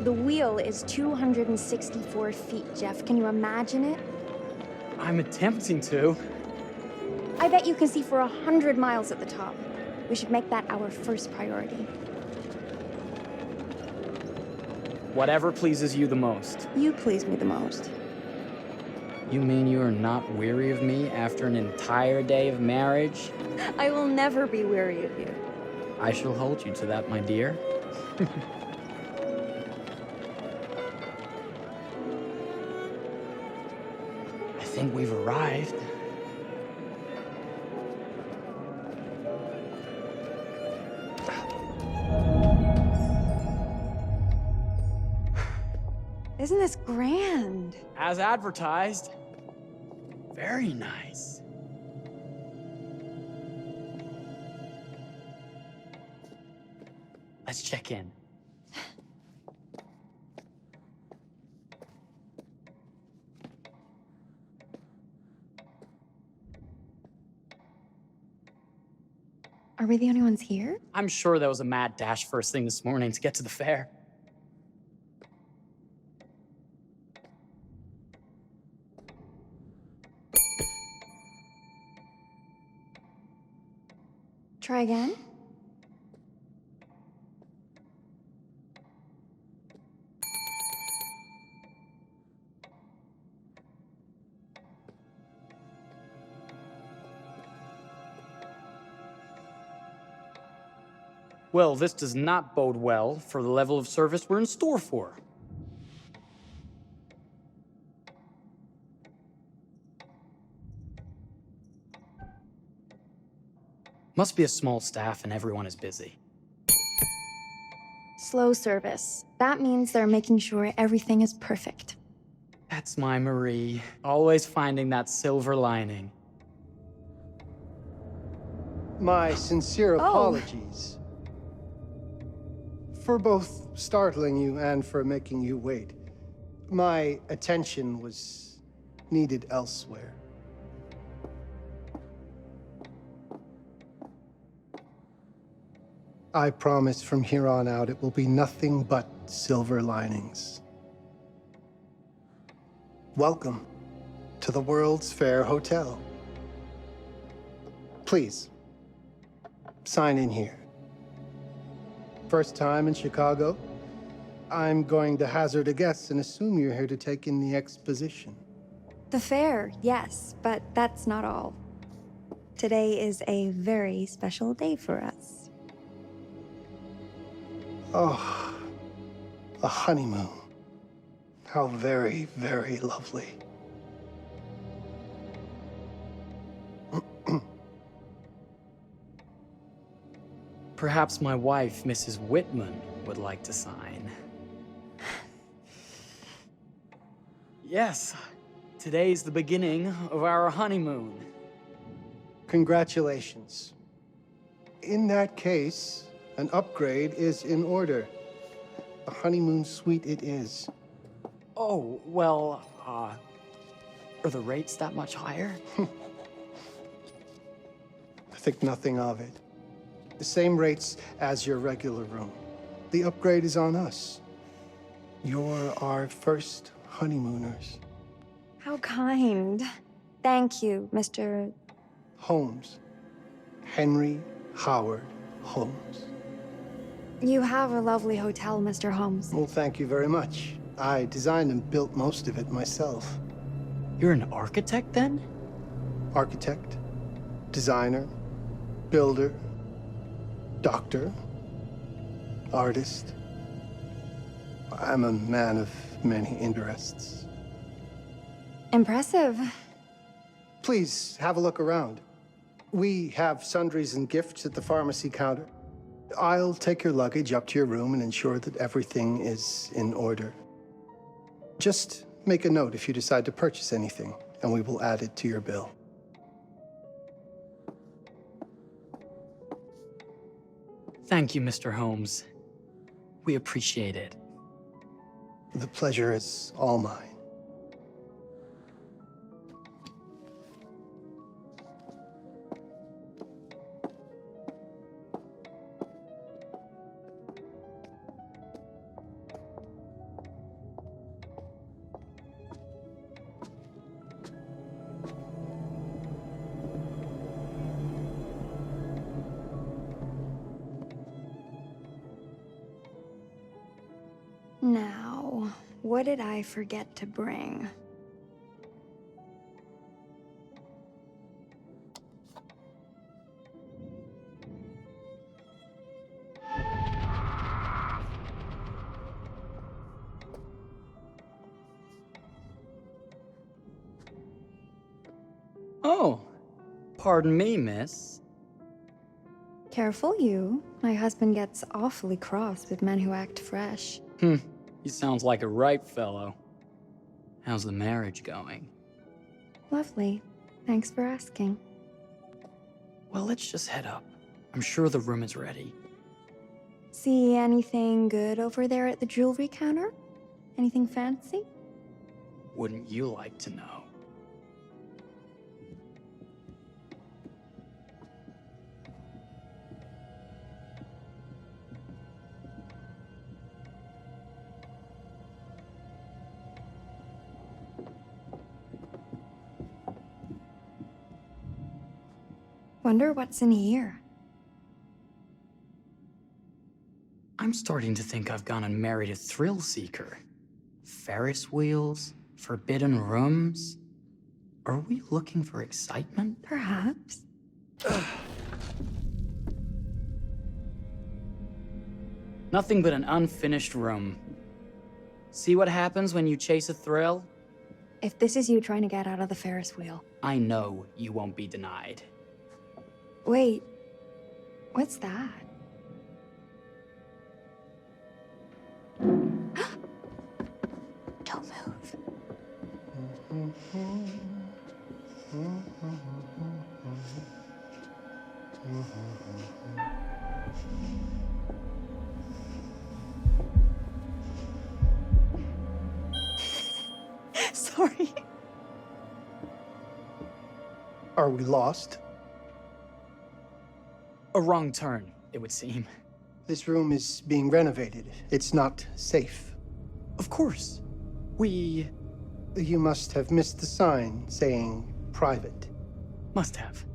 The wheel is 264 feet, Jeff. Can you imagine it? I'm attempting to. I bet you can see for 100 miles at the top. We should make that our first priority. Whatever pleases you the most. You please me the most. You mean you are not weary of me after an entire day of marriage? I will never be weary of you. I shall hold you to that, my dear. I think we've arrived. Isn't this grand? As advertised. Very nice. Let's check in. Are we the only ones here? I'm sure there was a mad dash first thing this morning to get to the fair. Try again? Well, this does not bode well for the level of service we're in store for. Must be a small staff and everyone is busy. Slow service. That means they're making sure everything is perfect. That's my Marie, always finding that silver lining. My sincere apologies for both startling you and for making you wait. My attention was needed elsewhere. I promise from here on out it will be nothing but silver linings. Welcome to the World's Fair Hotel. Please, sign in here. First time in Chicago? I'm going to hazard a guess and assume you're here to take in the exposition. The fair, yes, but that's not all. Today is a very special day for us. Oh, a honeymoon. How very, very lovely. Perhaps my wife, Mrs. Whitman, would like to sign. Yes, today's the beginning of our honeymoon. Congratulations. In that case, an upgrade is in order. A honeymoon suite it is. Oh, well, are the rates that much higher? I think nothing of it. The same rates as your regular room. The upgrade is on us. You're our first honeymooners. How kind. Thank you, Mr. Holmes. Henry Howard Holmes. You have a lovely hotel, Mr. Holmes. Well, thank you very much. I designed and built most of it myself. You're an architect, then? Architect, designer, builder, doctor, artist. I'm a man of many interests. Impressive. Please, have a look around. We have sundries and gifts at the pharmacy counter. I'll take your luggage up to your room and ensure that everything is in order. Just make a note if you decide to purchase anything, and we will add it to your bill. Thank you, Mr. Holmes. We appreciate it. The pleasure is all mine. Now, what did I forget to bring? Oh, pardon me, miss. Careful you. My husband gets awfully cross with men who act fresh. He sounds like a ripe fellow. How's the marriage going? Lovely. Thanks for asking. Well, let's just head up. I'm sure the room is ready. See anything good over there at the jewelry counter? Anything fancy? Wouldn't you like to know? Wonder what's in here. I'm starting to think I've gone and married a thrill seeker. Ferris wheels, forbidden rooms. Are we looking for excitement? Perhaps. Nothing but an unfinished room. See what happens when you chase a thrill? If this is you trying to get out of the Ferris wheel. I know you won't be denied. Wait, what's that? Don't move. Sorry. Are we lost? A wrong turn, it would seem. This room is being renovated. It's not safe. Of course. We You must have missed the sign saying private. must have.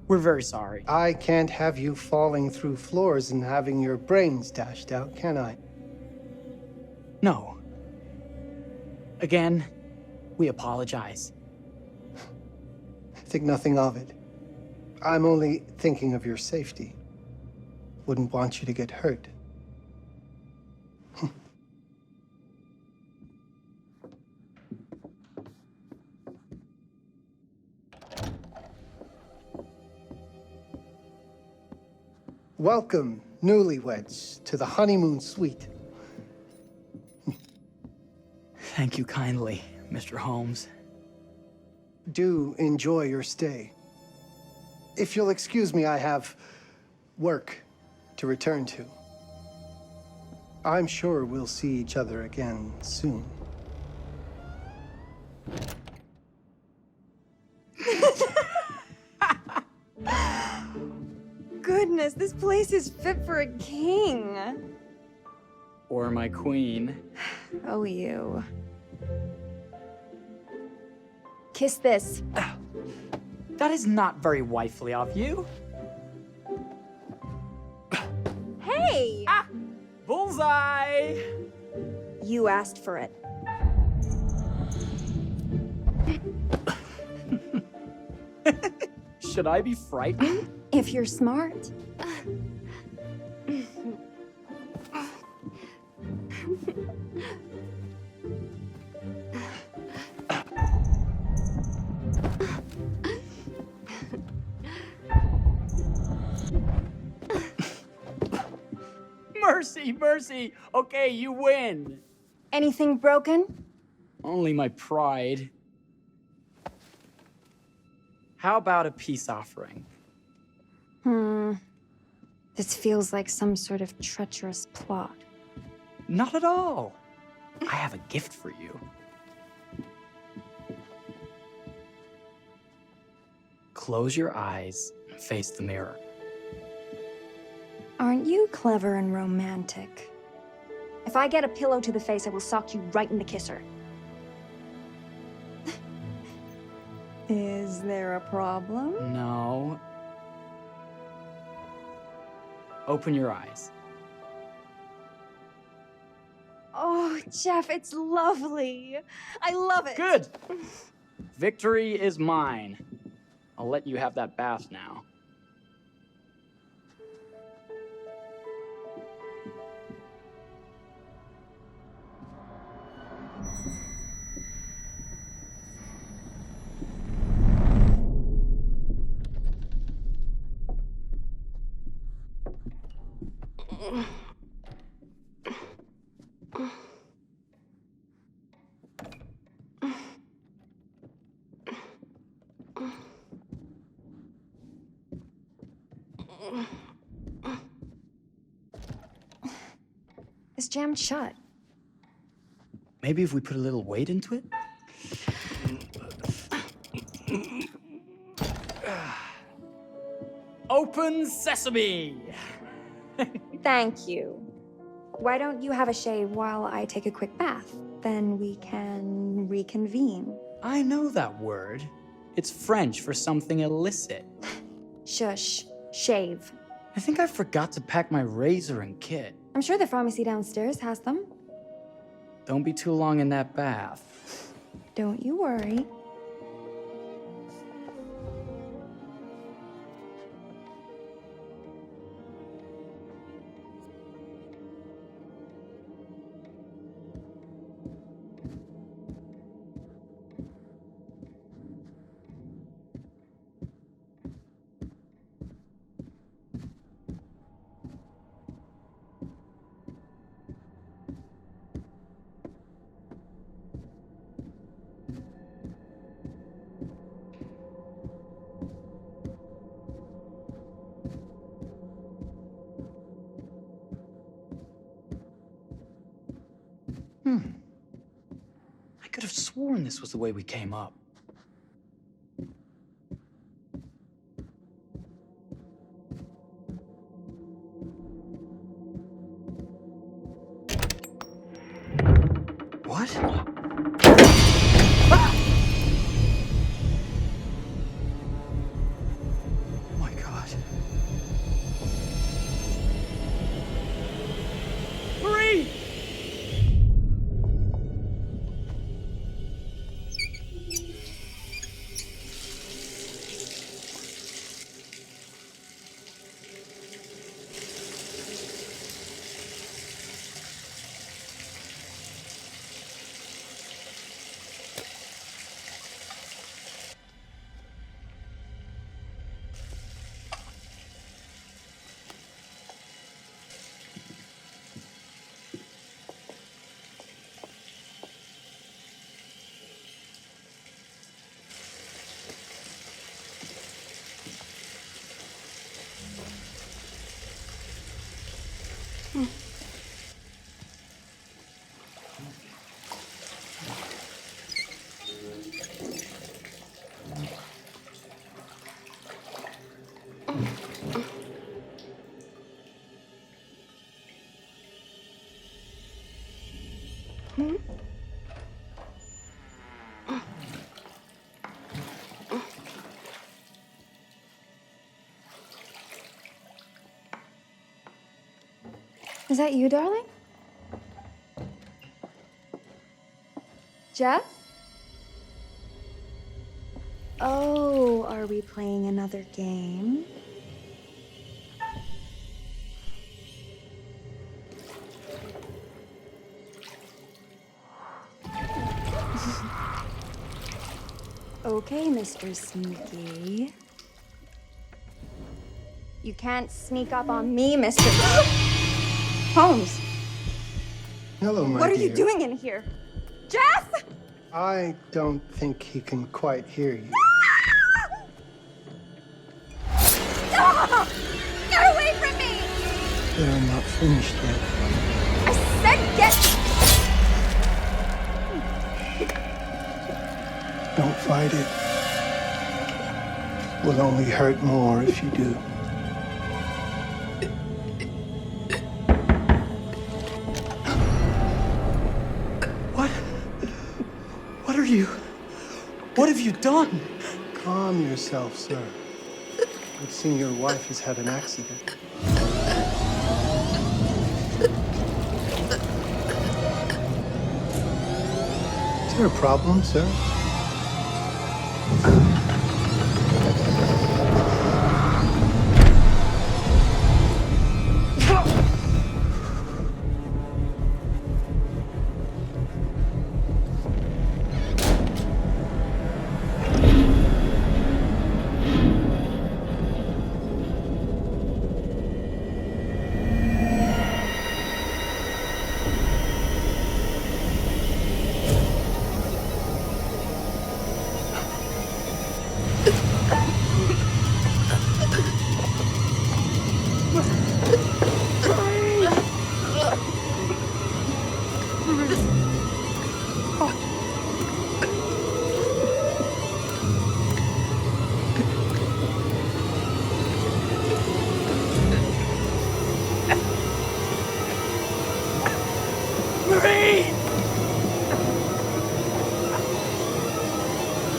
We're very sorry. I can't have you falling through floors and having your brains dashed out, can I? No. Again, we apologize. Think nothing of it. I'm only thinking of your safety. Wouldn't want you to get hurt. Welcome, newlyweds, to the honeymoon suite. Thank you kindly, Mr. Holmes. Do enjoy your stay. If you'll excuse me, I have work to return to. I'm sure we'll see each other again soon. Goodness, this place is fit for a king. Or my queen. Oh, you. Kiss this. That is not very wifely of you. Hey! Bullseye! You asked for it. Should I be frightened? If you're smart. Mercy, mercy! Okay, you win. Anything broken? Only my pride. How about a peace offering? This feels like some sort of treacherous plot. Not at all. I have a gift for you. Close your eyes and face the mirror. Aren't you clever and romantic? If I get a pillow to the face, I will sock you right in the kisser. Is there a problem? No. Open your eyes. Jeff, it's lovely. I love it. Good! Victory is mine. I'll let you have that bath now. It's jammed shut. Maybe if we put a little weight into it? Open sesame! Thank you. Why don't you have a shave while I take a quick bath? Then we can reconvene. I know that word. It's French for something illicit. Shush. Shave. I think I forgot to pack my razor and kit. I'm sure the pharmacy downstairs has them. Don't be too long in that bath. Don't you worry. I could have sworn this was the way we came up. What? Ah! Oh my God. Marie! Is that you, darling? Jeff? Oh, are we playing another game? Okay, Mr. Sneaky. You can't sneak up on me, Mr. Holmes. Hello, my What are dear. you doing in here? Jeff! I don't think he can quite hear you. Ah! Get away from me! They're not finished yet. I said get... Don't fight it. Will only hurt more if you do. What are you? What have you done? Calm yourself, sir. I've seen your wife has had an accident. there a problem, sir?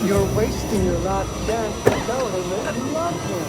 You're wasting your last chance to tell him that you love him.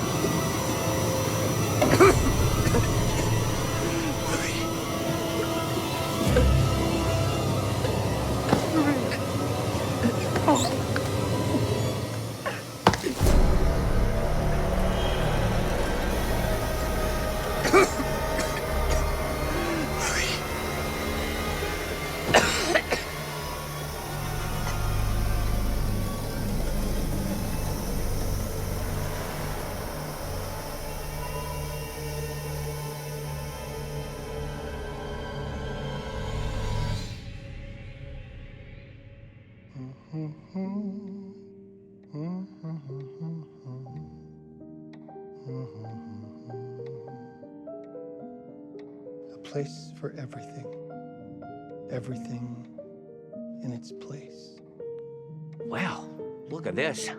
A place for everything. Everything in its place. Well, look at this.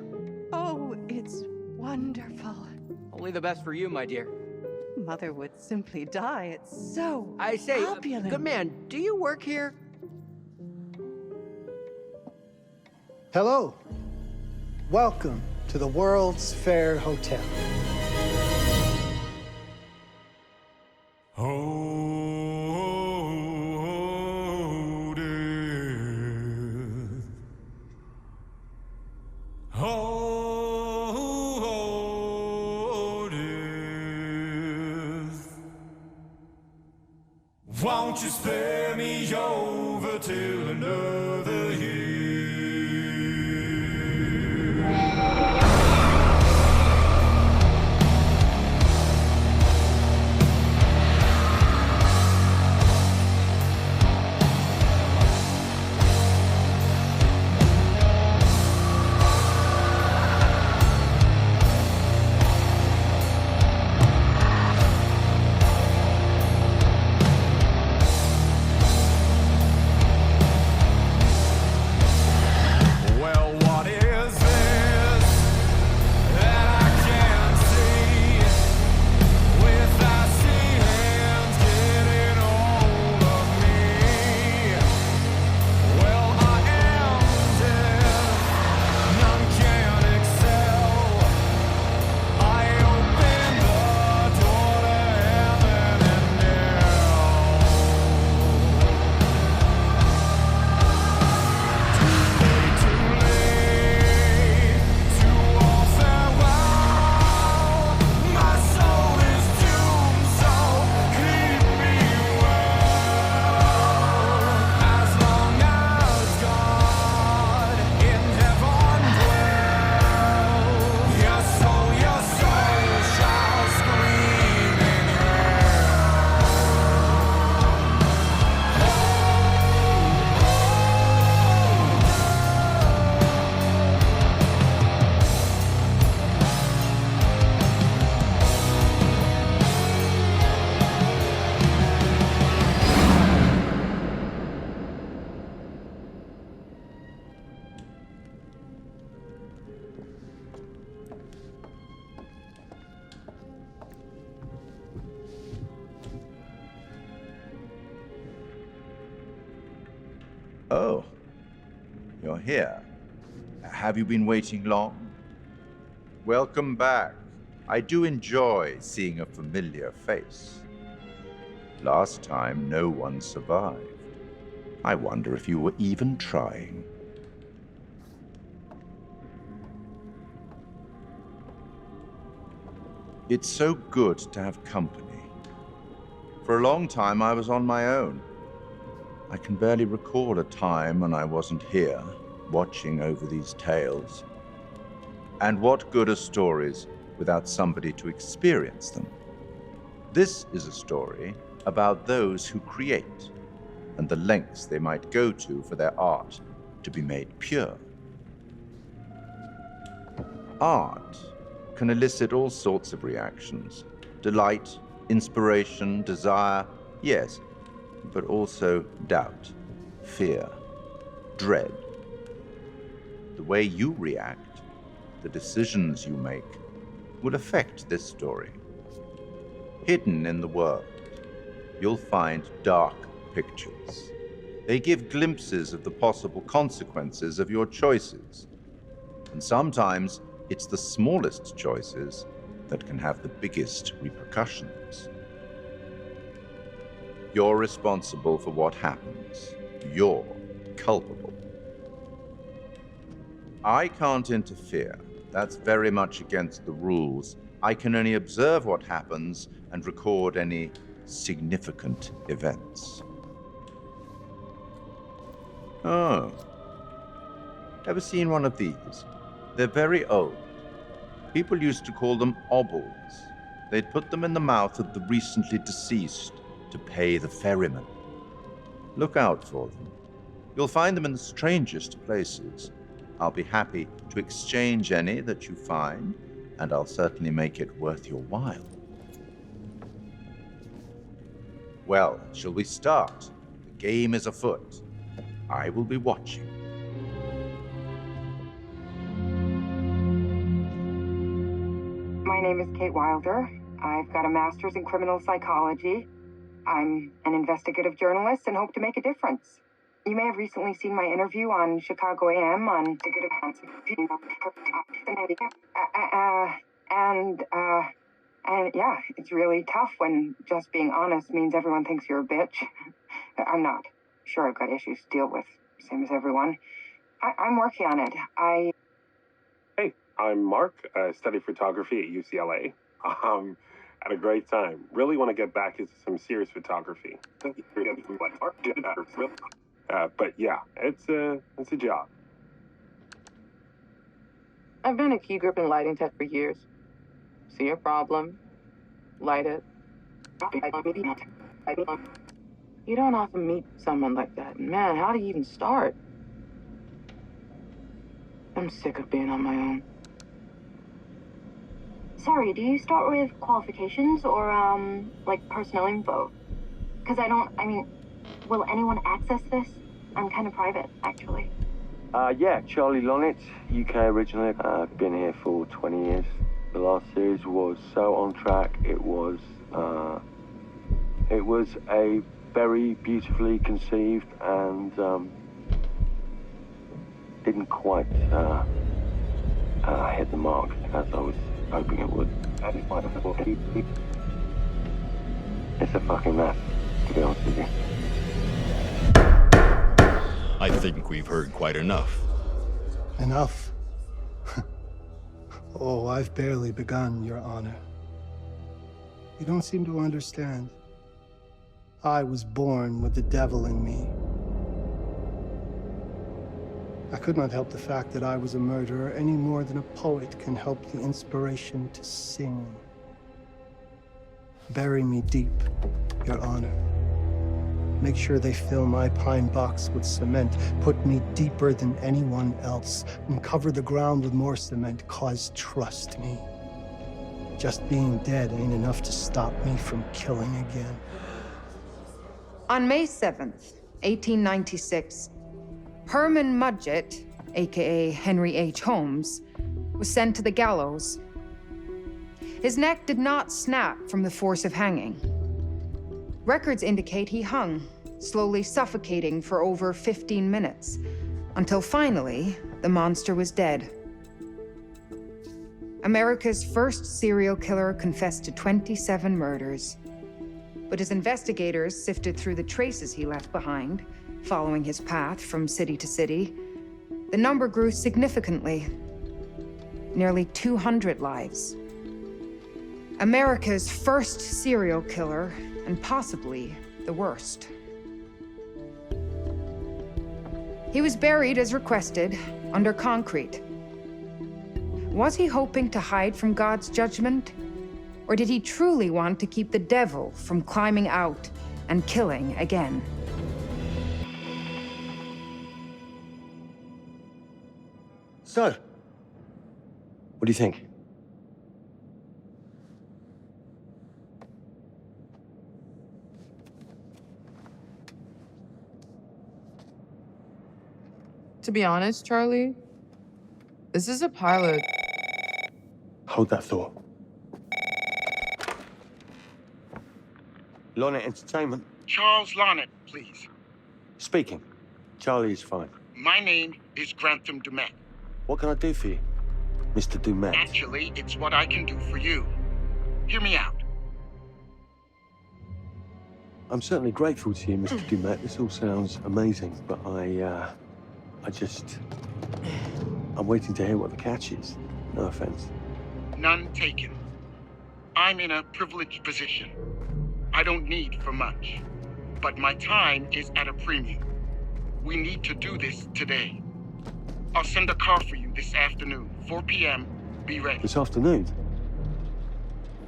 Oh, it's wonderful. Only the best for you, my dear. Mother would simply die. It's so I say, opulent. good man, do you work here? Hello. Welcome to the World's Fair Hotel. Oh, death. Oh, death. Won't you spare me over till another year? Oh, you're here. Have you been waiting long? Welcome back. I do enjoy seeing a familiar face. Last time, no one survived. I wonder if you were even trying. It's so good to have company. For a long time, I was on my own. I can barely recall a time when I wasn't here, watching over these tales. And what good are stories without somebody to experience them? This is a story about those who create and the lengths they might go to for their art to be made pure. Art can elicit all sorts of reactions. Delight, inspiration, desire, yes, but also doubt, fear, dread. The way you react, the decisions you make, will affect this story. Hidden in the world, you'll find dark pictures. They give glimpses of the possible consequences of your choices. And sometimes it's the smallest choices that can have the biggest repercussions. You're responsible for what happens. You're culpable. I can't interfere. That's very much against the rules. I can only observe what happens and record any significant events. Oh. Ever seen one of these? They're very old. People used to call them obels. They'd put them in the mouth of the recently deceased to pay the ferryman. Look out for them. You'll find them in the strangest places. I'll be happy to exchange any that you find, and I'll certainly make it worth your while. Well, shall we start? The game is afoot. I will be watching. My name is Kate Wilder. I've got a master's in criminal psychology. I'm an investigative journalist and hope to make a difference. You may have recently seen my interview on Chicago AM on and yeah, it's really tough when just being honest means everyone thinks you're a bitch. I'm not. Sure, I've got issues to deal with, same as everyone. I'm working on it. Hey, I'm Mark. I study photography at UCLA. Had a great time. Really want to get back into some serious photography. But yeah, it's a job. I've been a key grip and lighting tech for years. See a problem, light it. You don't often meet someone like that. Man, how do you even start? I'm sick of being on my own. Sorry, do you start with qualifications or, like personnel info? Because will anyone access this? I'm kind of private, actually. Yeah, Charlie Lonitz, UK originally. I've been here for 20 years. The last series was so on track. It was a very beautifully conceived and didn't quite hit the mark as I was hoping it would. It's a fucking mess, to be honest with you. I think we've heard quite enough. Enough? Oh, I've barely begun, Your Honor. You don't seem to understand. I was born with the devil in me. I could not help the fact that I was a murderer any more than a poet can help the inspiration to sing. Bury me deep, Your Honor. Make sure they fill my pine box with cement. Put me deeper than anyone else. And cover the ground with more cement, 'cause trust me, just being dead ain't enough to stop me from killing again. On May 7th, 1896, Herman Mudgett, aka Henry H. Holmes, was sent to the gallows. His neck did not snap from the force of hanging. Records indicate he hung, slowly suffocating for over 15 minutes, until finally, the monster was dead. America's first serial killer confessed to 27 murders. But as investigators sifted through the traces he left behind, following his path from city to city, the number grew significantly. Nearly 200 lives. America's first serial killer, and possibly the worst. He was buried as requested, under concrete. Was he hoping to hide from God's judgment? Or did he truly want to keep the devil from climbing out and killing again? So, what do you think? To be honest, Charlie, this is a pilot. Hold that thought. Lonnet Entertainment. Charles Lonnet, please. Speaking. Charlie is fine. My name is Grantham Dumet. What can I do for you, Mr. Dumet? Actually, it's what I can do for you. Hear me out. I'm certainly grateful to you, Mr. Dumet. This all sounds amazing, but I'm waiting to hear what the catch is. No offense. None taken. I'm in a privileged position. I don't need for much, but my time is at a premium. We need to do this today. I'll send a car for you this afternoon, 4 p.m. Be ready. This afternoon?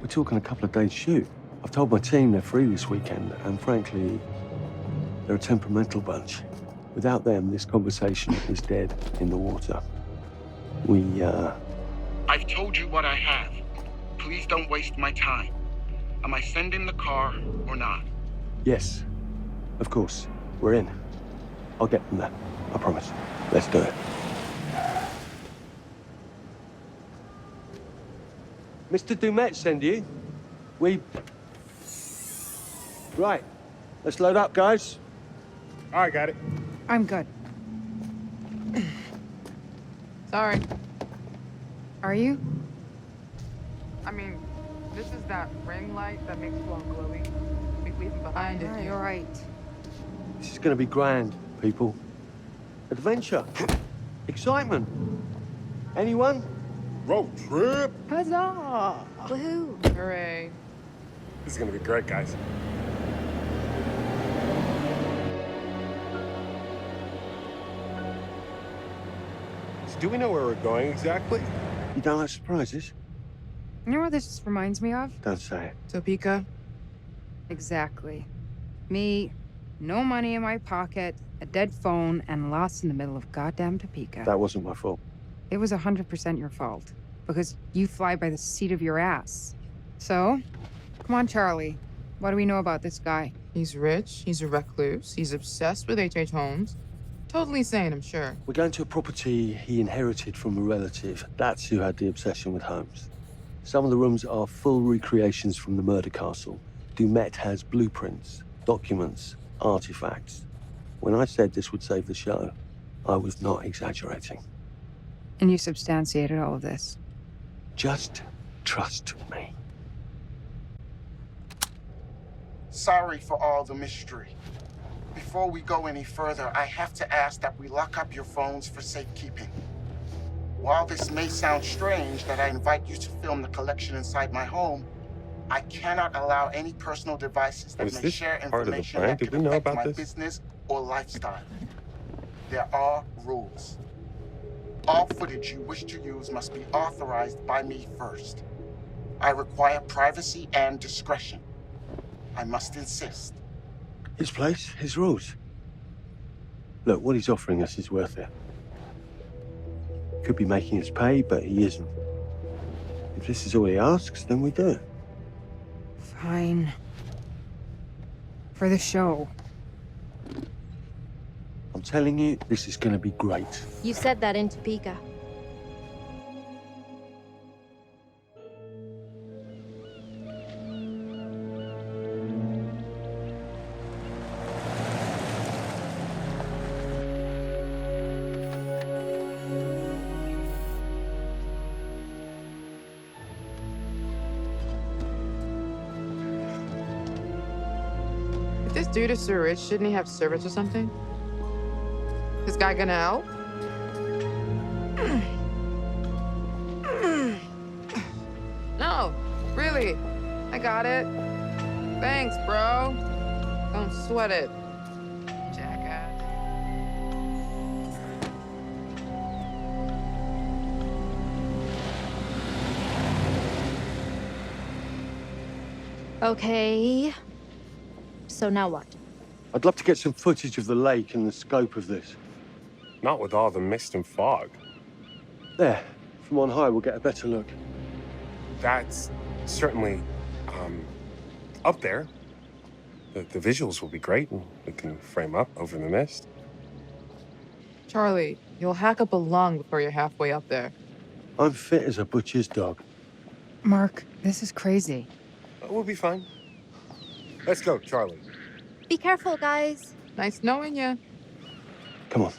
We're talking a couple of days shoot. I've told my team they're free this weekend, and frankly, they're a temperamental bunch. Without them, this conversation is dead in the water. I've told you what I have. Please don't waste my time. Am I sending the car or not? Yes, of course. We're in. I'll get them there. I promise. Let's do it. Mr. Dumet send you? Right. Let's load up, guys. All right, got it. I'm good. Sorry. Are you? I mean, this is that ring light that makes you all glowy. We leave it behind if you... All right. This is gonna be grand, people. Adventure. Excitement. Anyone? Road trip. Huzzah! Woohoo! Hooray. This is gonna be great, guys. So do we know where we're going exactly? You don't like surprises? You know what this reminds me of? Don't say it. Topeka? Exactly. Me, no money in my pocket, a dead phone, and lost in the middle of goddamn Topeka. That wasn't my fault. It was 100% your fault. Because you fly by the seat of your ass. So, come on, Charlie. What do we know about this guy? He's rich, he's a recluse, he's obsessed with H.H. Holmes. Totally sane, I'm sure. We're going to a property he inherited from a relative. That's who had the obsession with Holmes. Some of the rooms are full recreations from the murder castle. Dumet has blueprints, documents, artifacts. When I said this would save the show, I was not exaggerating. And you substantiated all of this. Just trust me. Sorry for all the mystery. Before we go any further, I have to ask that we lock up your phones for safekeeping. While this may sound strange that I invite you to film the collection inside my home, I cannot allow any personal devices that Is may this share part of the information plan? that Did could we know affect about my this? business or lifestyle. There are rules. All footage you wish to use must be authorized by me first. I require privacy and discretion. I must insist. His place, his rules. Look, what he's offering us is worth it. Could be making us pay, but he isn't. If this is all he asks, then we do it. Fine. For the show. I'm telling you, this is gonna be great. You said that in Topeka. If this dude is so rich, shouldn't he have servants or something? This guy gonna help? No, really. got it. Thanks, bro. Don't sweat it, jackass. Okay. So now what? I'd love to get some footage of the lake and the scope of this. Not with all the mist and fog. There, from on high, we'll get a better look. That's certainly, up there. The visuals will be great, and we can frame up over the mist. Charlie, you'll hack up a lung before you're halfway up there. I'm fit as a butcher's dog. Mark, this is crazy. We'll be fine. Let's go, Charlie. Be careful, guys. Nice knowing you. Come on.